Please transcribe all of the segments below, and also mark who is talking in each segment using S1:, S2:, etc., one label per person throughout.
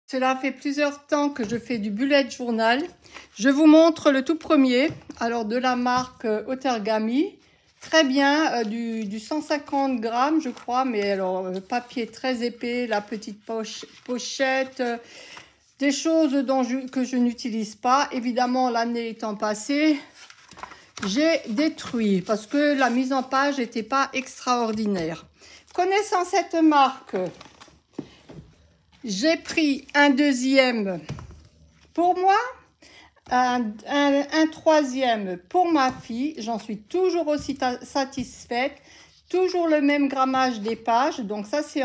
S1: Cela fait plusieurs temps que je fais du bullet journal. Je vous montre le tout premier, alors de la marque Otergami. Très bien, du 150 grammes je crois, mais alors papier très épais, la petite pochette, des choses que je n'utilise pas. Évidemment, l'année étant passée, j'ai détruit parce que la mise en page n'était pas extraordinaire. Connaissant cette marque, j'ai pris un deuxième pour moi, un troisième pour ma fille. J'en suis toujours aussi satisfaite. Toujours le même grammage des pages. Donc ça, c'est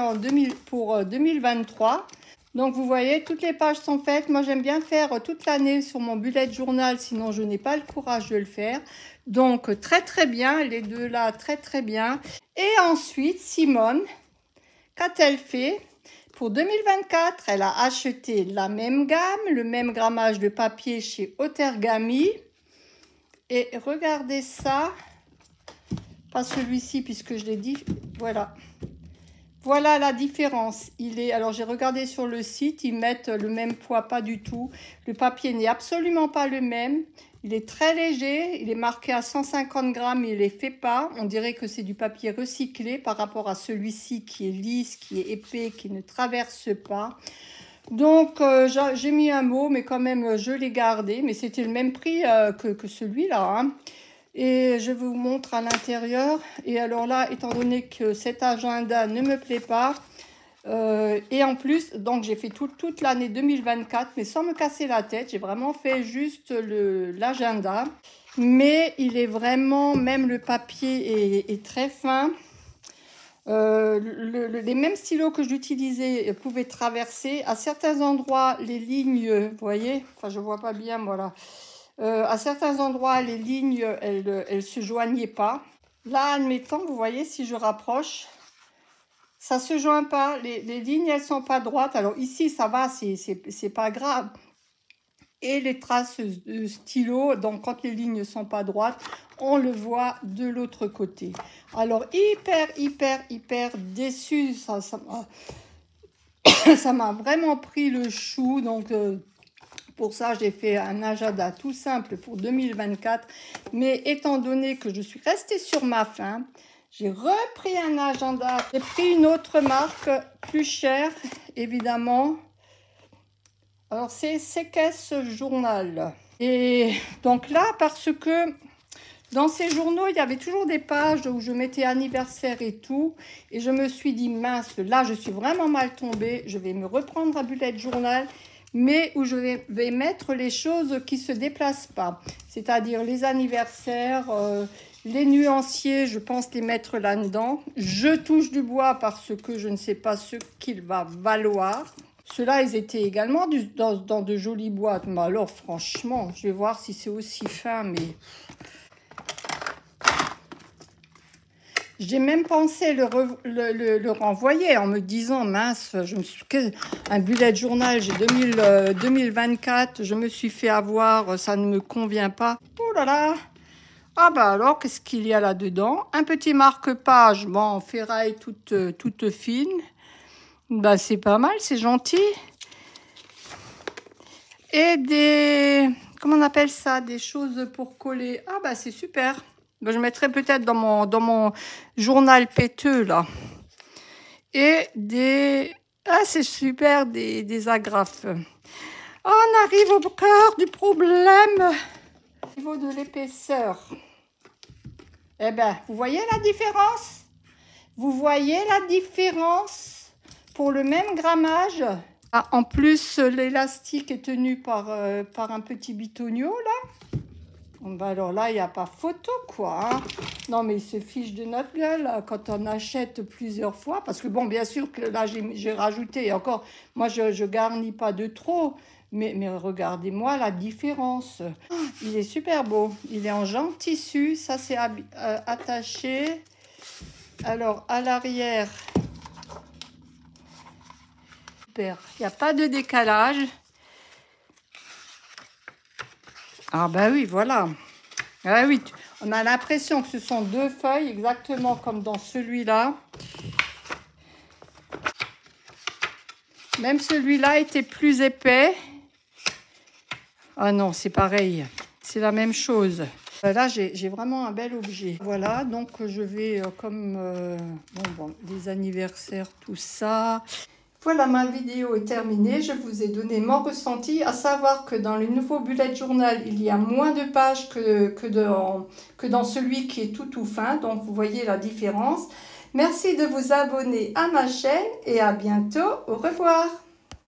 S1: pour 2023. Donc vous voyez, toutes les pages sont faites. Moi, j'aime bien faire toute l'année sur mon bullet journal. Sinon, je n'ai pas le courage de le faire. Donc très très bien. Les deux là, très très bien. Et ensuite, Simone, qu'a-t-elle fait ? Pour 2024, elle a acheté la même gamme, le même grammage de papier chez Otergami. Et regardez ça. Pas celui-ci puisque je l'ai dit. Voilà. Voilà la différence. Alors j'ai regardé sur le site, ils mettent le même poids, pas du tout. Le papier n'est absolument pas le même. Il est très léger, il est marqué à 150 grammes, il ne les fait pas. On dirait que c'est du papier recyclé par rapport à celui-ci qui est lisse, qui est épais, qui ne traverse pas. Donc j'ai mis un mot, mais quand même je l'ai gardé. Mais c'était le même prix que celui-là, hein. Et je vous montre à l'intérieur. Et alors là, étant donné que cet agenda ne me plaît pas, et en plus, donc j'ai fait toute l'année 2024, mais sans me casser la tête. J'ai vraiment fait juste l'agenda. Mais il est vraiment, même le papier est très fin. Les mêmes stylos que j'utilisais pouvaient traverser. À certains endroits, les lignes, vous voyez, enfin je vois pas bien, voilà. À certains endroits, les lignes, elles se joignaient pas. Là, admettons, vous voyez, si je rapproche, ça se joint pas. Les lignes, elles sont pas droites. Alors ici, ça va, c'est pas grave. Et les traces de stylo, donc quand les lignes sont pas droites, on le voit de l'autre côté. Alors hyper déçue. Ça m'a vraiment pris le chou. Donc pour ça, j'ai fait un agenda tout simple pour 2024. Mais étant donné que je suis restée sur ma faim, j'ai repris un agenda. J'ai pris une autre marque plus chère, évidemment. Alors, c'est Séquesse Journal. Et donc là, parce que dans ces journaux, il y avait toujours des pages où je mettais anniversaire et tout. Et je me suis dit, mince, là, je suis vraiment mal tombée. Je vais me reprendre un bullet journal, mais où je vais mettre les choses qui ne se déplacent pas. C'est-à-dire les anniversaires, les nuanciers, je pense les mettre là-dedans. Je touche du bois parce que je ne sais pas ce qu'il va valoir. Ceux-là, ils étaient également dans de jolies boîtes. Mais alors, franchement, je vais voir si c'est aussi fin, mais... J'ai même pensé le renvoyer en me disant, mince, un bullet journal, j'ai 2024, je me suis fait avoir, ça ne me convient pas. Oh là là! Ah bah alors, qu'est-ce qu'il y a là-dedans? Un petit marque-page, bon, en ferraille toute fine. Bah c'est pas mal, c'est gentil. Et comment on appelle ça? Des choses pour coller. Ah bah c'est super. Ben, je mettrai peut-être dans mon journal péteux, là. Et ah, c'est super, des agrafes. Oh, on arrive au cœur du problème. Au niveau de l'épaisseur. Eh ben, vous voyez la différence? Vous voyez la différence? Pour le même grammage. Ah, en plus, l'élastique est tenu par un petit bitonio, là. Bah alors là, il n'y a pas photo, quoi. Hein. Non, mais il se fiche de notre gueule quand on achète plusieurs fois. Parce que, bon, bien sûr que là, j'ai rajouté. Et encore, moi, je garnis pas de trop. Mais regardez-moi la différence. Oh, il est super beau. Il est en jean tissu. Ça, c'est attaché. Alors, à l'arrière. Super. Il n'y a pas de décalage. Ah bah oui, voilà. Ah oui, on a l'impression que ce sont deux feuilles, exactement comme dans celui-là. Même celui-là était plus épais. Ah non, c'est pareil. C'est la même chose. Là, j'ai vraiment un bel objet. Voilà, donc je vais comme les anniversaires, tout ça. Voilà, ma vidéo est terminée. Je vous ai donné mon ressenti, à savoir que dans le nouveau bullet journal, il y a moins de pages que dans celui qui est tout fin. Donc, vous voyez la différence. Merci de vous abonner à ma chaîne et à bientôt. Au revoir.